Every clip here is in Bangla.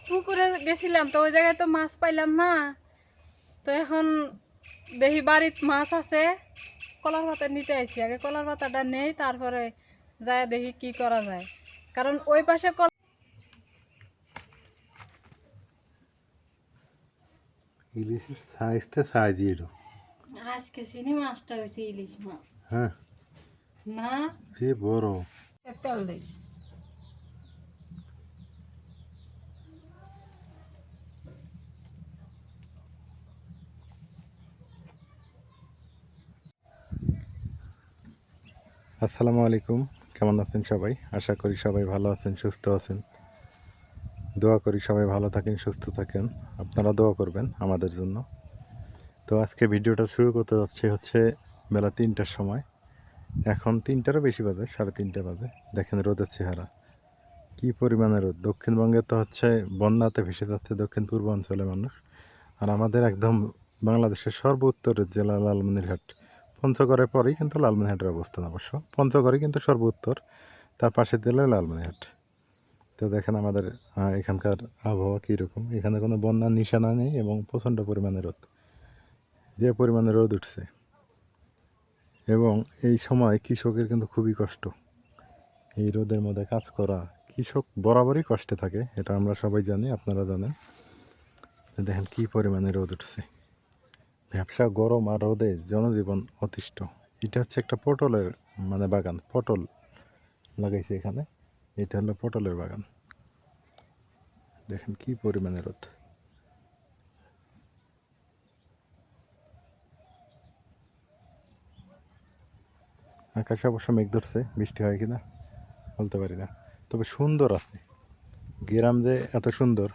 পুকুরে গেছিলাম, তো ওই জায়গায় তো মাছ পাইলাম না। তো এখন দেখি বাড়িতে মাছ আছে, কলার পাতা নিতে আইছি। আগে কলার পাতাটা নেই, তারপরে যায় দেখি কি করা যায়, কারণ ওই পাশে ইলিশের সাইজটা সাইজই এলো। আজকে চিনি মাছটা হয়েছে ইলিশ মাছ হ্যাঁ, না। সে বড়। তেল দেই। আসসালামু আলাইকুম, কেমন আছেন সবাই? আশা করি সবাই ভালো আছেন, সুস্থ আছেন। দোয়া করি সবাই ভালো থাকেন, সুস্থ থাকেন। আপনারা দোয়া করবেন আমাদের জন্য। তো আজকে ভিডিওটা শুরু করতে হচ্ছে বেলা 3টার সময়। এখন 3টারও বেশি বাজে, 3:30 বাজে। দেখেন রোদের চেহারা, কি পরিমাণে রোদ। দক্ষিণবঙ্গে তো হচ্ছে বন্যাতে ভেসে যাচ্ছে দক্ষিণ পূর্বাঞ্চলের মানুষ। আর আমাদের একদম বাংলাদেশের সর্বোত্তরের জেলা লালমনিরহাট। পঞ্চগড়ের পরেই কিন্তু লালমনিরহাটের অবস্থান। অবশ্য পঞ্চগড়ই কিন্তু সর্বোত্তর, তার পাশের জেলা লালমনিরহাট। তো দেখেন আমাদের এখানকার আবহাওয়া কীরকম। এখানে কোনো বন্যার নিশানা নেই এবং প্রচণ্ড পরিমাণে রোদ, যে পরিমাণে রোদ উঠছে। এবং এই সময় কৃষকের কিন্তু খুবই কষ্ট, এই রোদের মধ্যে কাজ করা। কৃষক বরাবরই কষ্টে থাকে, এটা আমরা সবাই জানি, আপনারা জানেন। দেখেন কী পরিমাণে রোদ উঠছে। ব্যবসা গরম আর রোদে জনজীবন অতিষ্ঠ। এটা হচ্ছে একটা পটলের বাগান, পটল লাগাইছে এখানে। এটা হলো পটলের বাগান। দেখেন কি পরিমাণে রোদ। আকাশে অবশ্য মেঘ ধরছে, বৃষ্টি হয় কিনা বলতে পারি না, তবে সুন্দর আছে। গ্রাম যে এত সুন্দর,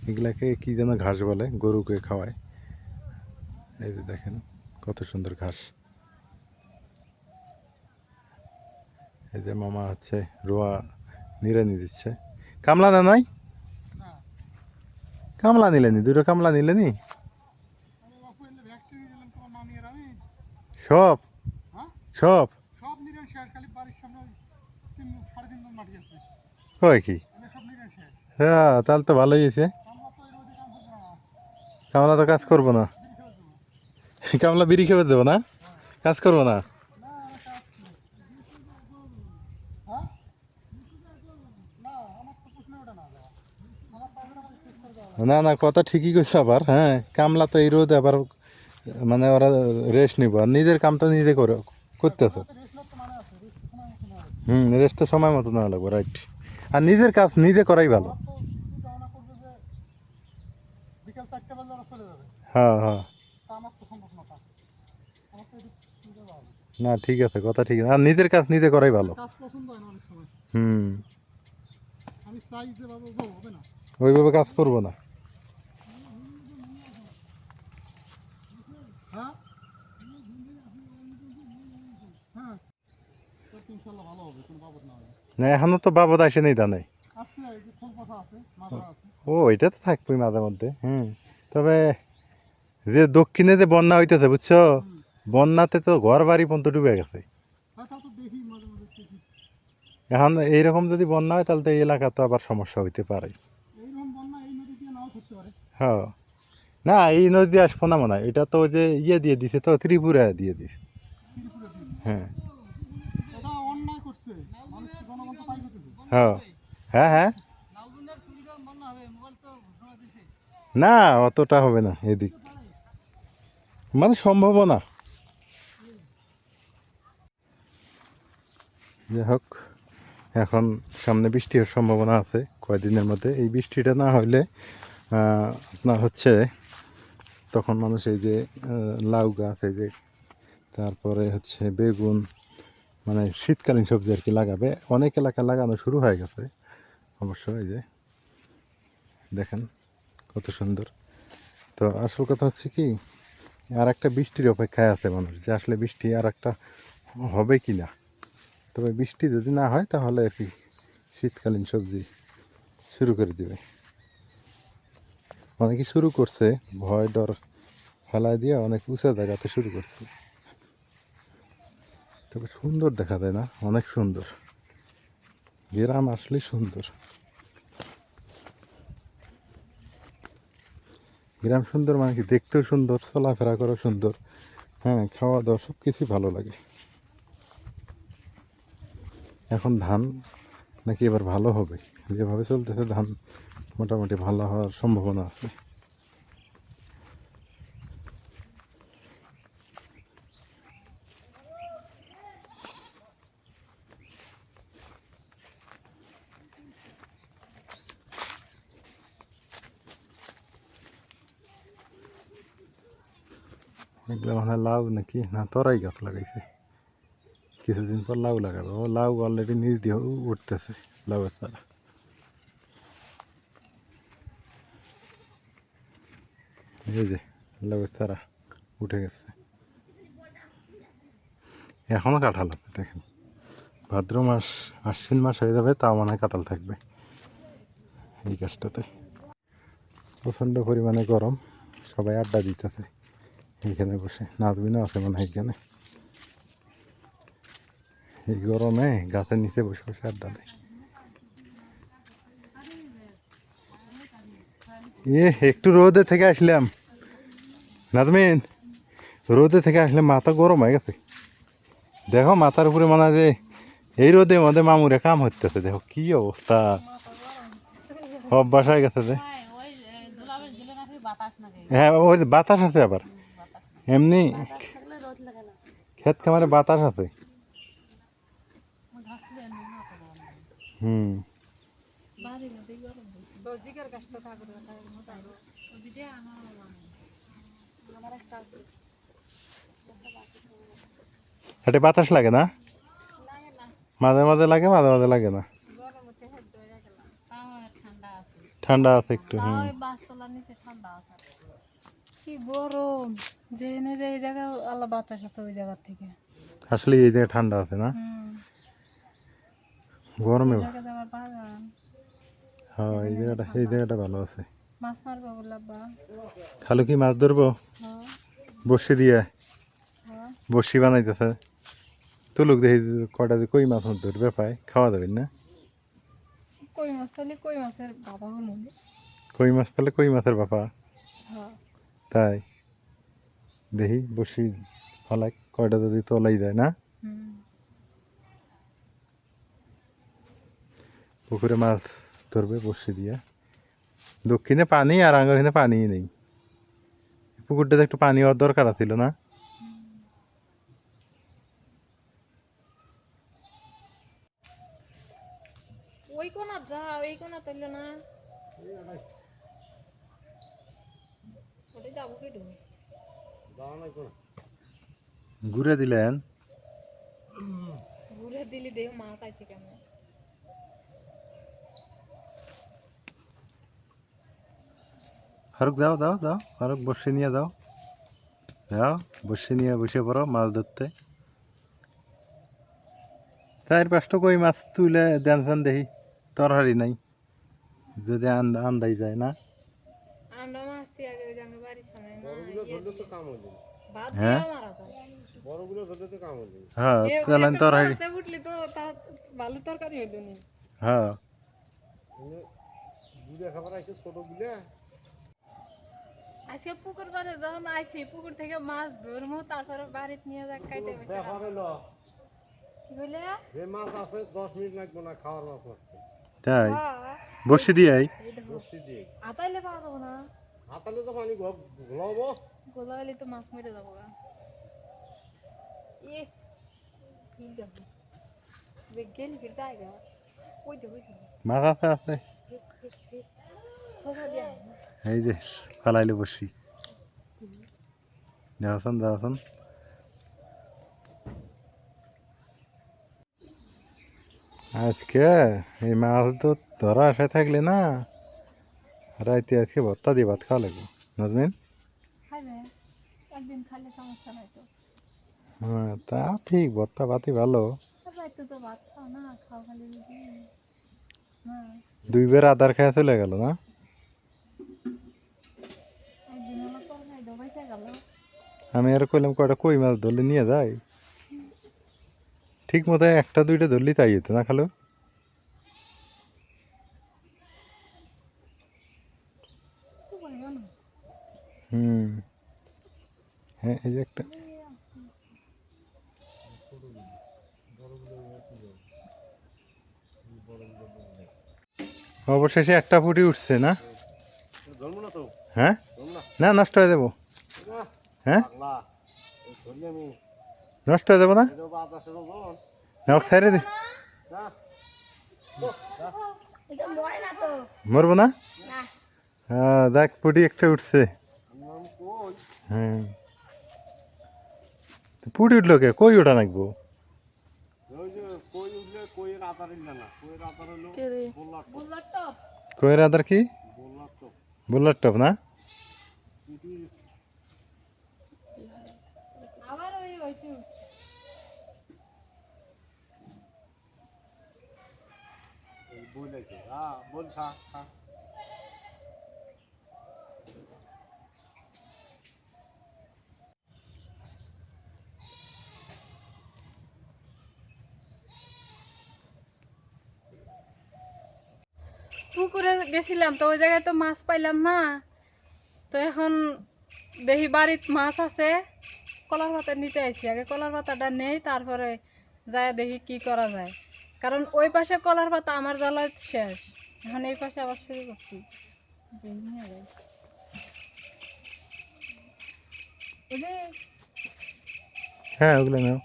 এগুলাকে কি যেন ঘাস বলে, গরুকে খাওয়ায়। এই যে দেখেন কত সুন্দর ঘাস। এই যে মামা হচ্ছে রোয়া নিড়ানি দিচ্ছে। কামলা না নাই? কামলা নিলেনি, দুটো কামলা নিলেনি সব সব হয় কি? হ্যাঁ, তাহলে তো ভালোই হয়েছে। কামলা তো কাজ করবো না, কামলা বিড়ি খেতে দেবো না, কাজ করবো না। না না, কথা ঠিকই কইছো আবার। হ্যাঁ, কামলা তো এই রোদে আবার ওরা রেস্ট নিব, আর নিজের কাম তো নিজে করে করতেছে। রেস্ট তো সময় মতো নেওয়া লাগবে, রাইট। আর নিজের কাজ নিজে করাই ভালো। হ্যাঁ হ্যাঁ, না ঠিক আছে, কথা ঠিক আছে। আর নিজের কাজ নিজে করাই ভালো। হুম, ওইভাবে কাজ করবো না। না, এখনো তো বাবদ আসে নেই, তা নেই। ও, এটা তো থাকবোই মাঝে মধ্যে। তবে যে দক্ষিণে যে বন্যা হইতেছে বুঝছো, বন্যাতে তো ঘর বাড়ি পর্যন্ত ডুবে গেছে। এখন এইরকম যদি বন্যা হয় তাহলে তো এই এলাকা তো আবার সমস্যা হইতে পারে। হ্যাঁ, না এই নদী আসবো না মনে হয়, এটা তো ওই যে ইয়ে দিয়ে দিছে, তো ত্রিপুরা দিয়ে দিছে। হ্যাঁ হ্যাঁ হ্যাঁ হ্যাঁ, না অতটা হবে না এদিক, সম্ভাবনা। যাই হোক, এখন সামনে বৃষ্টি হওয়ার সম্ভাবনা আছে কয়েকদিনের মধ্যে। এই বৃষ্টিটা না হইলে আপনার হচ্ছে তখন মানুষ এই যে লাউ গাছ, এই যে তারপরে হচ্ছে বেগুন, শীতকালীন সবজি আর কি লাগাবে। অনেক এলাকা লাগানো শুরু হয়ে গেছে অবশ্য। এই যে দেখেন কত সুন্দর। তো আসল কথা হচ্ছে কি, আর একটা বৃষ্টির অপেক্ষায় আছে মানুষ, যে আসলে বৃষ্টি আর একটা হবে কি না। তবে বৃষ্টি যদি না হয় তাহলে আর কি শীতকালীন সবজি শুরু করে দিবে। অনেকে শুরু করছে, ভয় ডর ফেলায় দিয়ে অনেক উঁচা জায়গাতে শুরু করছে। তবে সুন্দর দেখা যায় না? অনেক সুন্দর, গ্রাম আসলে সুন্দর। গ্রাম সুন্দর মানে কি, দেখতেও সুন্দর, চলাফেরা করা সুন্দর, হ্যাঁ, খাওয়া দাওয়া সব কিছুই ভালো লাগে। এখন ধান নাকি এবার ভালো হবে, যেভাবে চলতেছে ধান মোটামুটি ভালো হওয়ার সম্ভাবনা আছে। এগুলো মানে লাউ নাকি না তরাই গাছ লাগাইছে, কিছুদিন পর লাউ লাগাবে। ও লাউ অলরেডি নিচ দিয়ে উঠতেছে, লাউয়ের চারা। এই যে লাউয়ের চারা উঠে গেছে, এখনো কাঁঠাল আছে দেখেন। ভাদ্র মাস আশ্বিন মাস হয়ে যাবে, তাও মনে হয় কাঁঠাল থাকবে এই গাছটাতে। প্রচণ্ড পরিমাণে গরম, সবাই আড্ডা দিতেছে এইখানে বসে। নাজমিনও আছে মনে হয় এখানে, এই গরমে গাছের নিচে বসে বসে আড্ডা দেয়। একটু রোদে থেকে আসলাম নাজমিন, রোদে থেকে আসলে মাথা গরম হয়ে গেছে। দেখো মাথার উপরে মনে হয় যে এই রোদে মধ্যে মামুরে কাম হইতেছে, দেখো কি অবস্থা, অভ্যাস হয়ে গেছে যে। হ্যাঁ, ওই যে বাতাস আছে আবার, এমনি ক্ষেত খামারে বাতাস আছে। হুম, এটা বাতাস লাগে না, মাঝে মাঝে লাগে, মাঝে মাঝে লাগে না, ঠান্ডা আছে একটু। হুম, কি গরম, যেখানে যে এই জায়গায় আল্লাহ বাতাস আছে ওই জায়গা থেকে। আসলে এই জায়গায় ঠান্ডা আছে না, গরমে। আমার বাগান, হ্যাঁ, এই জায়গাটা ভালো আছে। মাছ মারবো বললাম। খালু কি মাছ ধরবো? বড়শি দিয়ে, বড়শি বানাইতেছে। তুলুক দেখি কটা যে কই মাছ ধরবে পায়, খাওয়া যাবে না। কই মাছ তাহলে কই মাছের বাবা হলো। কই মাছ পেলে কই মাছের বাপা, তাই দেখি বড়শি ফলাই কয়টা যদি তোলাই যায় না। পুকুরে মাছ ধরবে বড়শি দিয়ে। দক্ষিণে পানি আর আঙ্গিনে পানি নেই, পুকুরটাতে একটু পানি হওয়ার দরকার ছিল না। ওই কোনা যা, ওই কোনা তাইলে না ওটাই যাবো কি তুমি ঘুরে দিলেন, ঘুরে দিলি দেহ মাছ আছে কেন। ফারুক যাও যাও যাও, ফারুক বসে নিয়ে যাও, যাও বসে নিয়ে বসে পড়ো মাছ ধরতে। 4-5টা কই মাছ তুলে দেন দেখি, তরহারি নাই যদি আন্দাই যায় না। আমরা মাছ দিয়ে আগে জাঙ্গে বাড়ি শোনায় না, ভাত হ্যাঁ দিয়েও মারা যায়। হ্যাঁ, তাহলে তরহারি। উঠলি তো তা ভালো তরকারি হইল নি। হ্যাঁ, আজকে পুকুর পাড়ে যখন আইসি, পুকুর থেকে মাছ ধরমু, তারপরে বাড়িতে নিয়ে যা কাইটে বেছে কি বলে যে মাছ আছে 10 মিনিট লাগবে না খাওয়ার মাছ মারতে। তাই বসে দিয়ে বসি দিয়ে আতাইলে পাওয়া যাবো না, হাতালে তো পানি ঘোলাবো। গোলা হলে তো মাছ মেরে যাবো গা। এ কি যাবো গেলি ফির জায়গা ওই দে মাছ আছে আছে। এই যে ফালাইলে বসি, যাওয়াছেন যাওয়াছেন। আজকে এই মাছ তো ধরা আশায় থাকলে না, রাইতে আজকে ভর্তা দিয়ে ভাত খাওয়া লাগবে নাজমিন। খাইবে একদিন খাইলে সমস্যা নাই তো। হ্যাঁ, তা ঠিক, ভর্তা ভাতই ভালো। রাইতে তো ভাত খাও না, খাও খালি রুটি। হ্যাঁ, 2 বের আদার খায় চলে গেল না। একদিন হলো তরকারি ডবাইছে গেল। আমি আর কইলাম কয়টা কই মাছ ধরলে নিয়ে যাই, ঠিক মতো 1-2টা ধরলি তাই হতো না খালো। হুম, হ্যাঁ এই যে একটা অবশেষে একটা ফুটি উঠছে না? ধরবো না তো, হ্যাঁ, ধরবো না। না নষ্ট হয়ে যাবো। না, হ্যাঁ, পাগলা। এই ধরি আমি, নষ্ট হয়ে যাবো না? এটাও বাতাসের ওজন। না ওকে ছেড়ে দে, না, না, এটা মরে না তো। মরবো না। না। হ্যাঁ দেখ ফুটি একটা উঠছে। আমি কই? হ্যাঁ, তো ফুটি উঠলো কে, কই ওঠা নাকবো? ওই যে কই উঠলে কইয়ের আতার ইল্লা না, কইয়ের আতার হলো বোল্লার টপ, বুলার টপ কইয়ের আদার কি? বোল্লার টপ। বুলার টপ না? কুটির আবার ওই ওইটি এই বই লাগছে, হ্যাঁ বল খা খা। পুকুরে গেছিলাম তো ওই জায়গায় তো মাছ পাইলাম না, তো এখন দেখি বাড়িতে মাছ আছে, কলার পাতা নিতে আইছি। আগে কলার পাতাটা নেই, তারপরে যায় দেখি কি করা যায়, কারণ ওই পাশে কলার পাতা আমার জ্বালা শেষ, এখন এই পাশে আবার শুরু করছি। দেখি নিয়ে যাই। ওই যে হ্যাঁ ওগুলো নাও।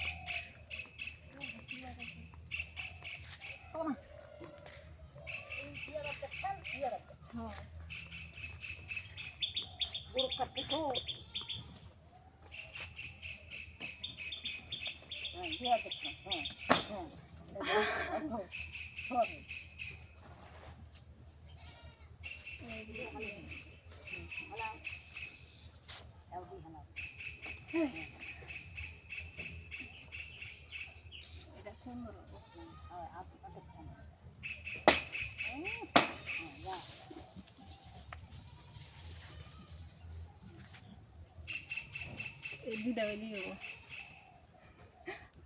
এই দুইটা বেলি হবো,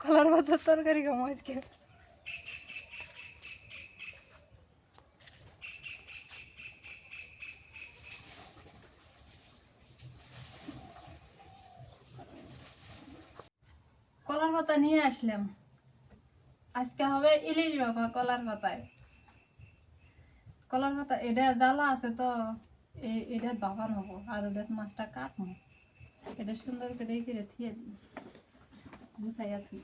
কলার পাতার তরকারি খাবো আজকে। কলার পাতা নিয়ে আসলাম, আজকে হবে ইলিশ বাবা কলার পাতায়। কলার পাতা এটা জ্বালা আছে তো, এটা বাবা নেবো আর ওটা মাছটা কাটবো, এটা সুন্দর করে করে থিয়ে দিই, গুছাইয়া থুই।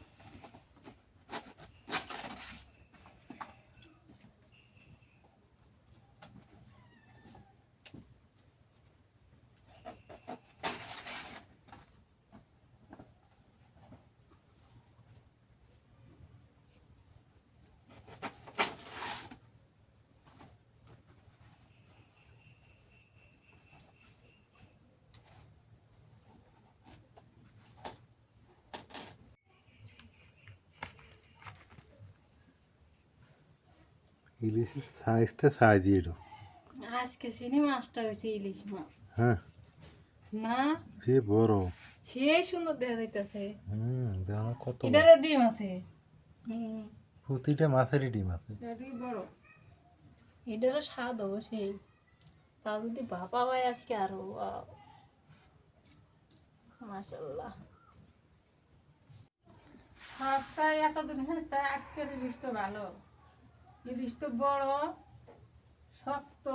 ইলিশের সাইজটা সাইজই এটা। আজকে চিনি মাছটা হয়েছে ইলিশ মাছ, হ্যাঁ, না সে বড়। সে সুন্দর দেখা যাইতেছে। দেখো কত বড়। এটারও ডিম আছে, প্রতিটা মাছেরই ডিম আছে। এটাই বড়, এটারও স্বাদ হবো সেই। তা যদি বাবা হয় আজকে আরো মাশাল্লাহ। আচ্ছা এতদিন হয়েছে, আজকের ইলিশটা ভালো, ইলিশটা বড় শক্ত,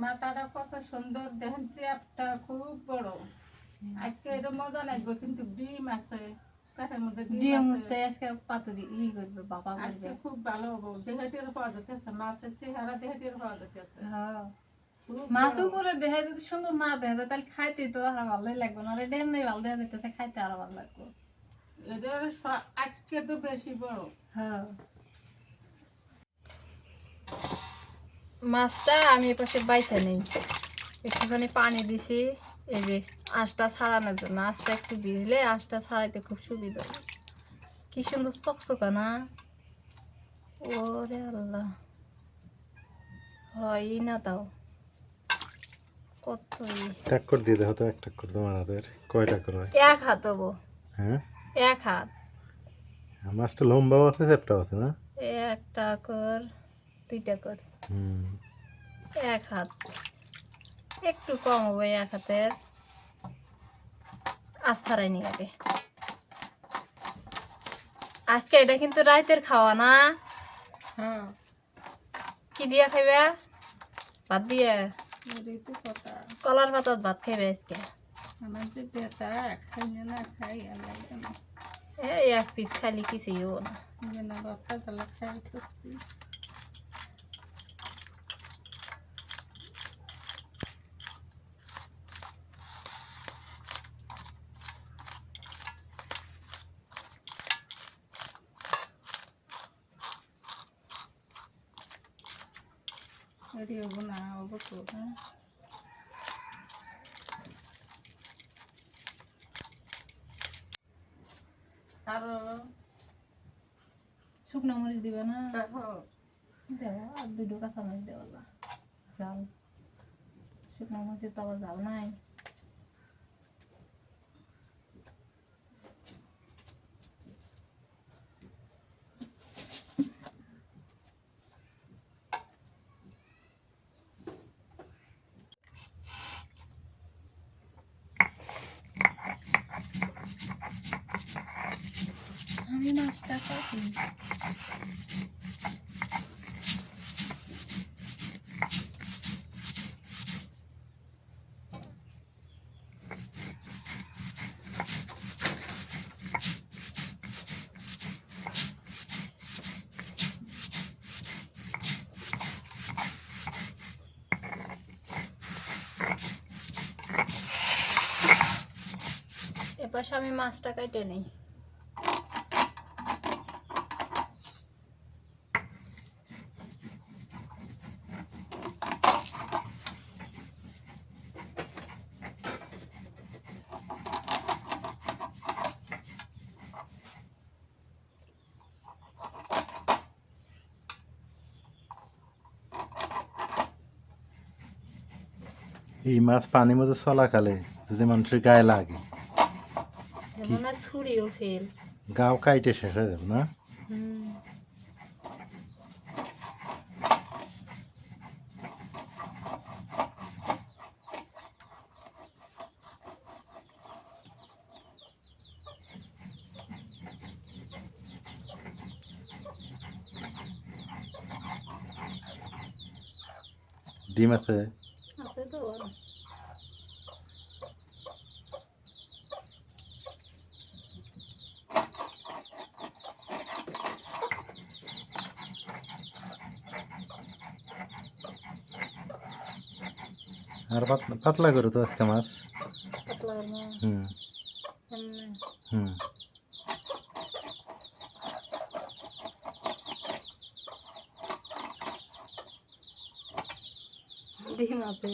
মাথাটা কত সুন্দর, দেখেন চেপটা খুব বড়। আজকে এটা মজা লাগবে, কিন্তু ডিম আছে পেটের মধ্যে, ডিম ডিম মুছতে আছে। আজকে পাতা দিয়ে ই করবে বাবা আজকে করবে। খুব ভালো হবো, দেহাটির পাওয়া যেতেছে, মাছের চেহারা দেহাটির পাওয়া যেতেছে। হ্যাঁ, খুব মাছ বড়। উপরে দেখা যদি সুন্দর না দেখা যায় তাহলে খাইতে তো আর ভালোই লাগবে না, আর এটা এমনি ভালো দেখা যাইতেছে, খাইতে আরো ভালো লাগবে। এদের আজকে তো বেশি বড়। হ্যাঁ, মাছটা আমি এপাশে বাইসা নেই, একটুখানি পানি দিছি এই যে আঁশটা ছাড়ানোর জন্য। আঁশটা একটু ভিজলে আঁশটা ছাড়াইতে খুব সুবিধা হয়। কি সুন্দর চকচকা না, ওরে আল্লাহ, হয় না তাও কত টাক্কর দিয়ে দেখো তো, এক টাক্কর তোমার হাতের কয় টাক্কর হয়? এক হাত হবো, হ্যাঁ, এক হাত, মাছটা লম্বাও আছে চ্যাপটাও আছে না? একটা কর দুইটা কর, হুম, এক হাত, একটু কম হবে এক হাতের। ছাড়াই নি আগে। আজকে এটা কিন্তু রাতের খাওয়া না। হ্যাঁ কি দিয়া খাইবে? ভাত দিয়ে? এটাই তো কথা। কলার পাতাত ভাত খাইবে আজকে। আমার যে বেটা খাই না খাই আল্লাহ জানে। এই এক পিস খালি কিছুই হবো না। যেন বাচ্চা জ্বালা খাই করছি। এটি হবো না হবো তো হ্যাঁ। আরো শুকনো মরিচ দিবে না? দেখো দেওয়া আর দুটো কাঁচা মরিচ দেওয়া জাল। শুকনো মরিচের তো আবার জাল নাই। আমি মাছটা কাটি। এপাশে আমি মাছটা কাটে নেই। এই মাছ পানির মধ্যে চলাকালে যদি মানুষের গায়ে লাগে, মনে হয় ছুরিও ফেল। গাও কাইটে শেষ হয়ে যাবে না? ডিম আছে? আছে তো। আর পাতলা করে তো আজকে মাছ। পাতলা করবো। হুম এমনি। হুম। ডিম আছে।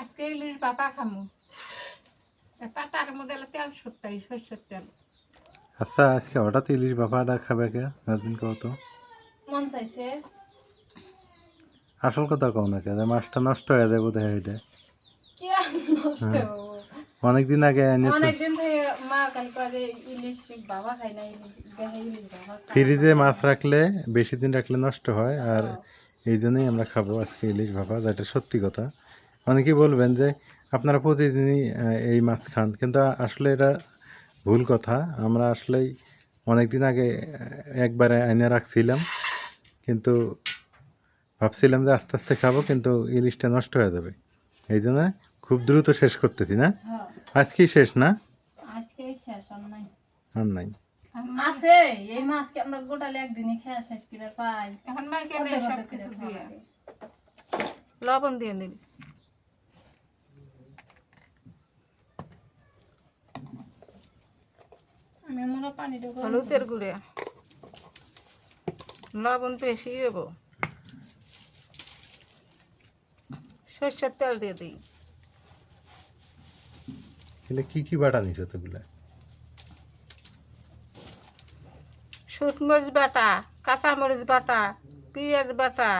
আজকে ইলিশ বাবা খামু। পাতার মধ্যে তেল সত্তাই সরষের তেল। আচ্ছা, আজকে হঠাৎ ইলিশ বাপাটা খাবে কে? নাজমিন কও তো। মন চাইছে। আসল কথা কও না কে, যে মাছটা নষ্ট হয়ে যাবে বোধ হয় এটা। কি আর নষ্ট হবো? অনেকদিন আগে এনে তো অনেকদিন থেকে মা খালি করে ইলিশ বাবা খাই না, ইলিশ দেখে ইলিশ বাবা খায়। ফ্রিজে মাছ রাখলে বেশি দিন রাখলে নষ্ট হয়, আর এই জন্যই আমরা খাবো আজকে ইলিশ ভাপা, যেটা সত্যি কথা। অনেকেই বলবেন যে আপনারা প্রতিদিনই এই মাছ খান, কিন্তু আসলে এটা ভুল কথা। আমরা আসলেই অনেক দিন আগে একবারে এনে রাখছিলাম, কিন্তু ভাবছিলাম যে আস্তে আস্তে খাবো, কিন্তু ইলিশটা নষ্ট হয়ে যাবে, এই জন্য খুব দ্রুত শেষ করতেছি না। হ্যাঁ আজকেই শেষ না? আজকে শেষ আর নাই আর নাই। আছে এই মাছ কি আমরা গোটালে একদিনই খেয়ে শেষ করে পাই? এখন মাইকে অর্ধেক সব অর্ধেক করে কিছু খাওয়া দিয়ে লাগে। লবণ দিয়ে নিবি। আমি মনে পানিটা গরম হলুদের গুঁড়ে, লবণ বেশি দেব, সরষের তেল দিয়ে দিই। এগুলো কি কি বাটা নিছো তোগুলা? শুকমরিচ বাটা, কাঁচামরিচ বাটা, পেঁয়াজ বাটা,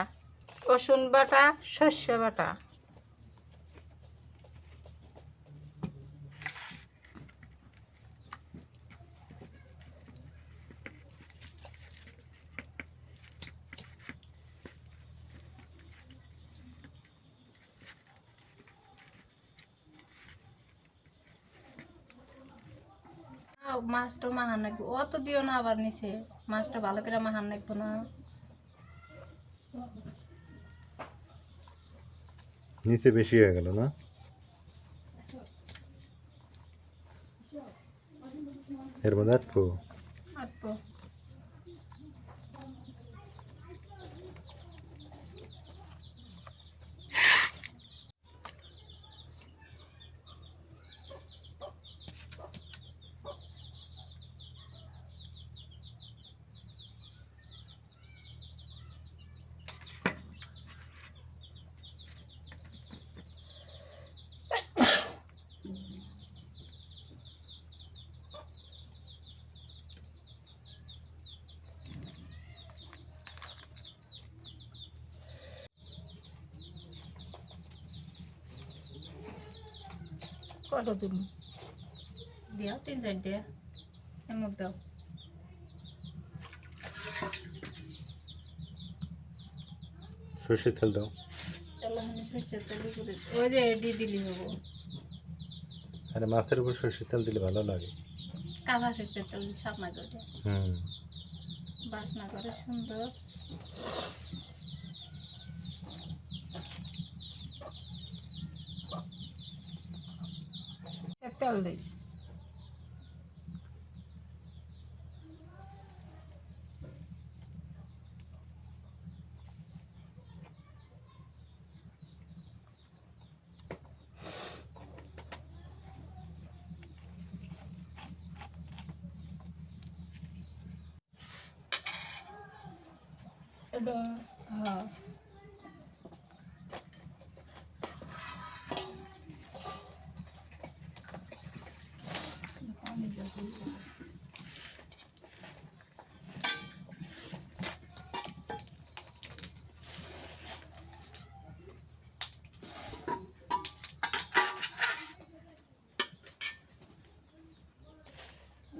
রসুন বাটা, সর্ষে বাটা। মাছটা মাহান নাকবো, অত দিও না আবার নিচে, মাছটা ভালো করে মাহান নাকবো না। নিচে বেশি হয়ে গেল না? এর মধ্যে আটবো। আটবো কত দিন দিও 3-4 এর মধ্যে সর্ষের তেল দাও। সরষের তেল করে ওই যে দিয়ে দিলি হবো। আরে মাছের উপর সর্ষের তেল দিলে ভালো লাগে। কাঁচা সরষের তেল স্বাদ না করে, হুম। বাসনা করে সুন্দর। তেল দিই। এটা হ্যাঁ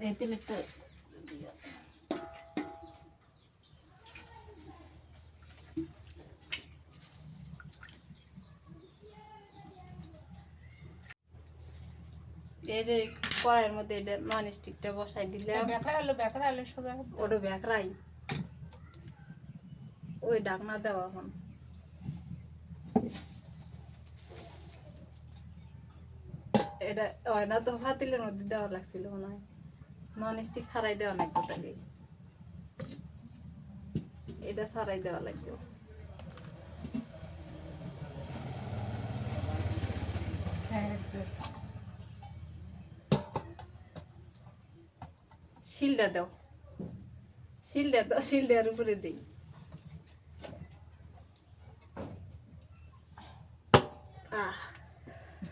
এই প্লেটটা এই যে কড়াইয়ের মধ্যে এটা নন স্টিকটা বসাই দিলে বেকড়া আলু সোজা ওটা বেকরাই ওই ঢাকনা দেওয়া এখন এটা হয় না তো, পাতিলের মধ্যে দেওয়া লাগছিল মনে হয়, নন স্টিক ছাড়াই দেওয়া লাগবে, তাহলে এটা ছাড়াই দেওয়া লাগবে। শিলটা দাও, শিলটা দাও, শিলটার উপরে দিই।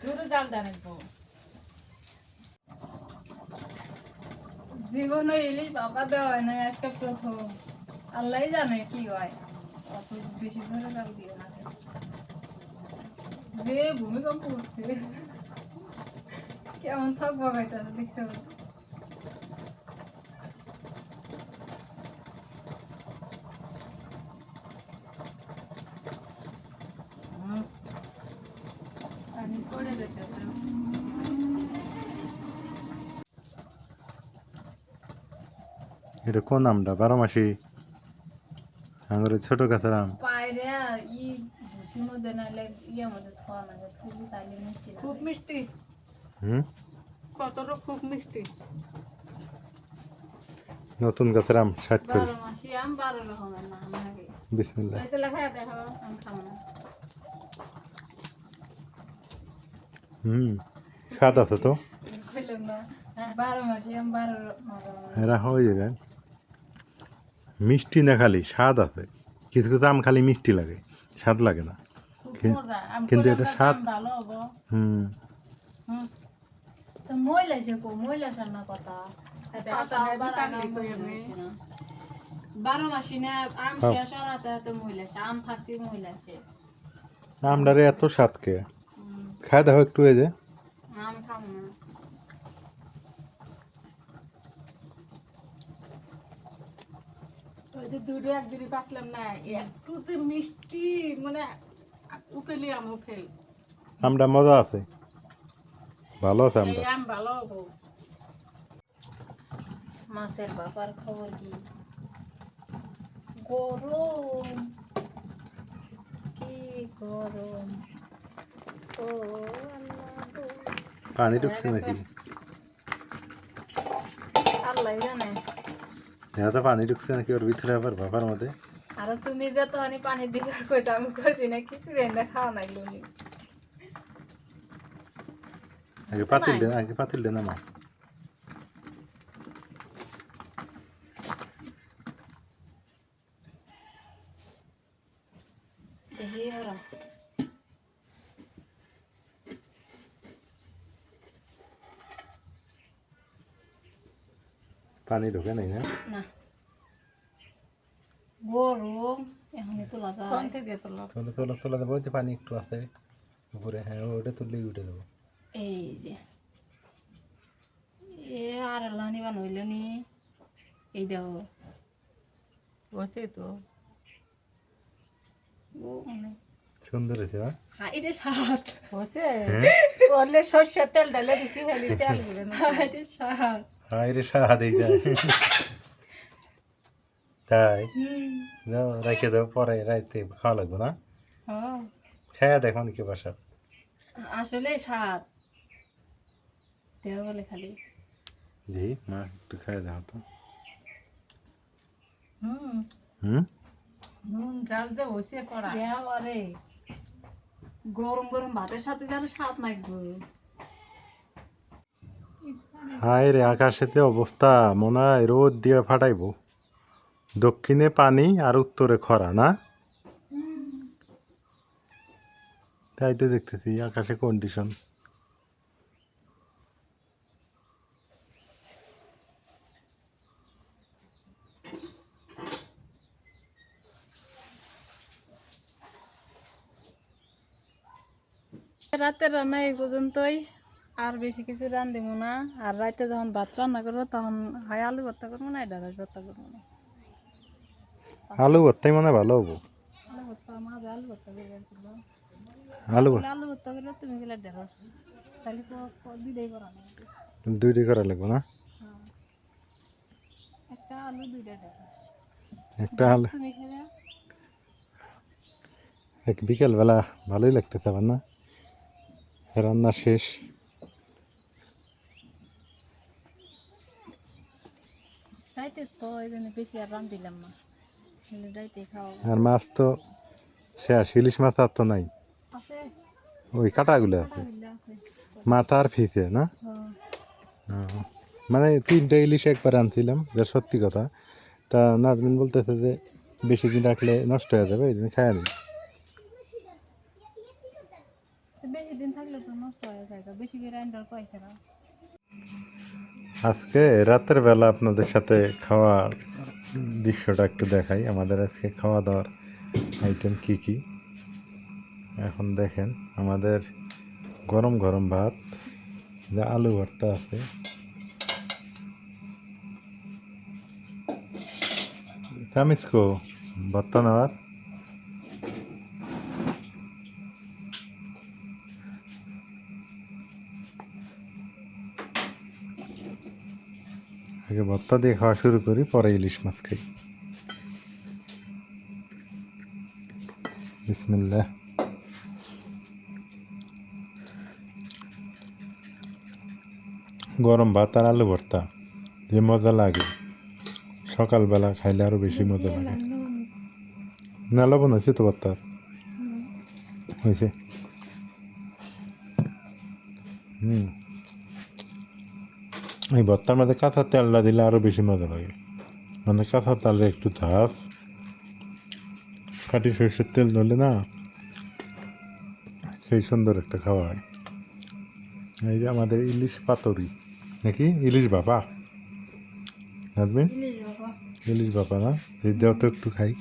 জোরে জাল দাঁড়াবো। জীবনে ইলিশ বাবা দেওয়া হয় না, আজকে প্রথম। আল্লাহ জানে কি হয়, অত বেশি ধরে জাল দিও না। যে ভূমিকম্প উঠছে কেমন থাকবো হয়তো দেখছো। আমি করে দিতে এটা কোন আমটা 12 মাসি আঙুরে ছোট গাছের আম পায়রে ই ভুসির মধ্যে নাহলে ইয়ের মধ্যে খাওয়া লাগে থুবি তাইলে মিষ্টি লাগে। খুব মিষ্টি, হুম কতটা খুব মিষ্টি। নতুন গাছের আম 60 করে 12 মাসি আম 12 রকমের নাম লাগে। বিসমিল্লাহ বাড়িতে লেখা দেখো। আমি খাবো না। স্বাদ আছে তো কইলাম না 12 মাসি আম 12 রকমের। এরা হয়ে যাবে মিষ্টি না খালি স্বাদ আছে কিছু কিছু আম খালি মিষ্টি লাগে স্বাদ লাগে না খুব মজা। আম কিন্তু কলার এটা গাছ স্বাদ আম ভালো হবো। হুম হুম, তো মইলা সে কো মইলা সান্না কথা। এটা পাতা আপনার বাদাম পাগলি কই আমি। 12 মাসি না আম হ্যাঁ। শেষ হওয়াতে তো মইলা সে আম থাকতে মইলা সে। আমটারে এত স্বাদ কে খায় দেখো একটু এই যে আম খাবো না। ওই যে দুটো এক দুটি পাচ্ছিলাম না, একটু যে মিষ্টি, মানে উকেলি আমও ফেল। আমটা মজা আছে ভালো আছে এই আমটা আম ভালো হবো। মাছের বাবার খবর কি? গরম, কি গরম। ও আল্লাহ গো। পানি ঢুকছে নাকি আল্লাহ জানে। হ্যাঁ তো পানি ঢুকছে নাকি ওর ভিতরে আবার বাবার মধ্যে আর তুমি যে তো আমি পানি দিবার কইছ আমি কইছি না কিছু রেন না খাওয়া নাই লুনি। আগে পাতিল দে না মা দেখি ওরা পানি ঢোকে নাই না না গরম এখনই তোলা কোন যায়। থেকে তোলো? তোলা তোলা তোলা দেবো ওই যে পানি একটু আছে উপরে হ্যাঁ ওটা তুললেই উঠে দেবো এই যে এ আর লানি বানইল নি এই দেখো বসে তো ও মানে সুন্দর হয়েছে হ্যাঁ হাই রে সাত বসে বললে সর্ষের তেল ঢালে দিছি, খালি তেল দিবে না। হাই রে সাত। হাই রে স্বাদ এই যায় তাই হুম যাও রেখে দেবো পরে রাইতে খাওয়া লাগবে না হ্যাঁ খাইয়া দেখো নাকি বাসা আসলে সাত দেহ বলে খালি জি মা একটু খাইয়া দাও তো হুম, হুম নুন জাল যে হইছে করা। দেহ আরে গরম গরম ভাতের সাথে যেন স্বাদ লাগবে। হাই রে আকাশেতে অবস্থা মনে হয় রোদ দিয়ে ফাটাইবো দক্ষিণে পানি আর উত্তরে খরা না তাই তো দেখতেছি আকাশে কন্ডিশন রাতের রান্না এই পর্যন্তই, আর বেশি কিছু রান্ধব না। আর রাতে যখন ভাত রান্না করবো তখন হয় আলু ভর্তা করবো না ঢেঁড়স ভর্তা করবো না। আলু ভর্তাই মনে হয় ভালো হবো আলু ভর্তা মাঝে আলু ভর্তা করে রাখবো। আলু আলু ভর্তা করে তুমি গেলে ঢেঁড়স, তাহলে তো দুইটাই করা নেই। দুইটি করা লাগবে না একটা আলু দুইটা ঢেঁড়স একটা আলু তুমি খেলে এক বিকেলবেলা ভালোই লাগতেছে আবার না রান্না শেষ রাইতে তো এই জন্য বেশি আর রান্ধিলাম না, রাইতে খাওয়া আর মাছ তো শেষ ইলিশ মাছ আর তো নাই আছে ওই কাটাগুলো আছে আছে। মাথা আর ফিসে না মানে 3টে ইলিশ একবার আনছিলাম যা সত্যি কথা তা নাজমিন বলতেছে যে বেশি দিন রাখলে নষ্ট হয়ে যাবে এই দিন খায় নি বেশি দিন থাকলে তো নষ্ট হয়ে যায়, বেশি করে রান্নার কয় খেলা। আজকে রাতের বেলা আপনাদের সাথে খাওয়ার দৃশ্যটা একটু দেখাই আমাদের আজকে খাওয়া দাওয়ার আইটেম কি কি এখন দেখেন আমাদের গরম গরম ভাত যা আলু ভর্তা আছে তামিসকো ভর্তা নেওয়ার আগে ভর্তা দিয়ে খাওয়া শুরু করি, পরে ইলিশ মাছ খাই। বিসমিল্লাহ। গরম ভাত আর আলু ভর্তা যে মজা লাগে, সকালবেলা খাইলে আরো বেশি মজা লাগে। না লবণ হয়েছে তো ভর্তা হয়েছে। এই ভর্তার মধ্যে কাঁচা তেলটা দিলে আরো বেশি মজা লাগে। মানে কাঁচা তেলে একটু ঝাঁস, খাঁটি সরষের তেল ধরলে না সেই সুন্দর একটা খাওয়া হয়। এই যে আমাদের ইলিশ পাতুরি নাকি ইলিশ বাবা, নাজমিন ইলিশ বাবা না, এই দেওয়া তো একটু খাই।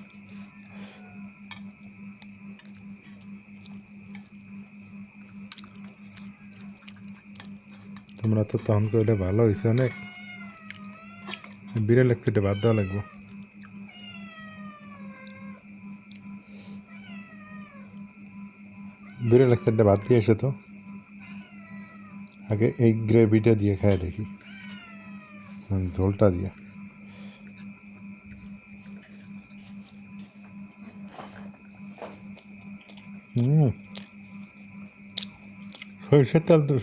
তোমরা তো তখন করলে ভালো হয়েছে অনেক। বিড়াল একটু বাদ দেওয়া লাগবো। বিড়াল একটা বাদ দিয়ে এসে তো আগে এই গ্রেভিটা দিয়ে খায় দেখি, ঝোলটা দিয়ে।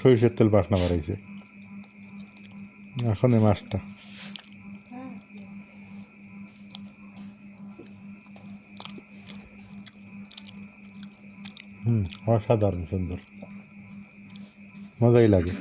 সরিষার তেল বাসনা বাড়াইছে এখন এই মাছটা। অসাধারণ সুন্দর, মজাই লাগে।